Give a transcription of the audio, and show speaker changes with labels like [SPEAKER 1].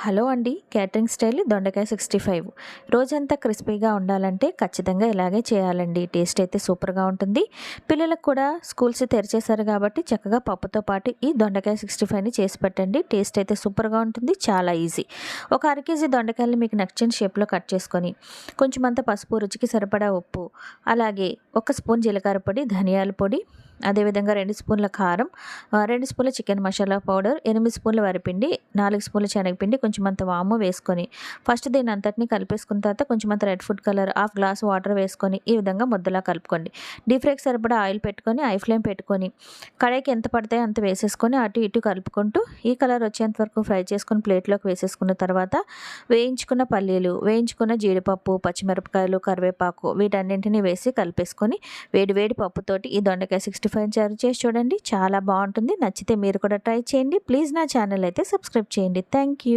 [SPEAKER 1] Hello అండి. Catering style దొండకాయ 65 రోజంతా క్రిస్పీగా ఉండాలంటే ఖచ్చితంగా ఇలాగే చేయాలండి. టేస్ట్ అయితే సూపర్‌గా ఉంటుంది. పిల్లలకు కూడా స్కూల్స్ తెరిచేశారు కాబట్టి చక్కగా పప్పుతో పాటు ఈ దొండకాయ 65ని చేసి పెట్టండి. టేస్ట్ అయితే సూపర్‌గా ఉంటుంది. చాలా ఈజీ. ఒక అర కేజీ దొండకాయలని మీకు నచ్చిన షేప్‌లో కట్ చేసుకొని కొంచెం అంత పసుపు, రుచికి సరిపడా ఉప్పు, అలాగే ఒక స్పూన్ జీలకర్ర పొడి, ధనియాల పొడి, అదేవిధంగా 2 స్పూన్ల కారం, 2 స్పూన్ల చికెన్ మసాలా పౌడర్, 8 స్పూన్ల వరిపిండి, 4 స్పూన్ల శనగపిండి, కొంచెం అంత వాము వేసుకొని ఫస్ట్ దీన్ని అంతటిని కలిపేసుకున్న తర్వాత కొంచెం అంత red food colour, half glass water వేసుకొని ఈ విధంగా ముద్దలా కలుపుకోండి. డీప్ ఫ్రైకి సరిపడా ఆయిల్ పెట్టుకొని హై ఫ్లేమ్ పెట్టుకొని కడాయికి ఎంత పడతాయో అంత వేసేసుకొని అటు ఇటు కలుపుకుంటూ ఈ కలర్ వచ్చేంత వరకు ఫ్రై చేసుకొని ప్లేట్లోకి వేసేసుకున్న తర్వాత వేయించుకున్న పల్లీలు, వేయించుకున్న జీడిపప్పు, పచ్చిమిరపకాయలు, కరివేపాకు వీటన్నింటిని వేసి కలిపేసుకొని వేడి వేడి పప్పుతోటి ఈ దొండకాయ 65 సర్వ్ చేసి చూడండి. చాలా బాగుంటుంది. నచ్చితే మీరు కూడా ట్రై చేయండి. ప్లీజ్ నా ఛానల్ అయితే సబ్స్క్రైబ్ చేయండి. Thank you.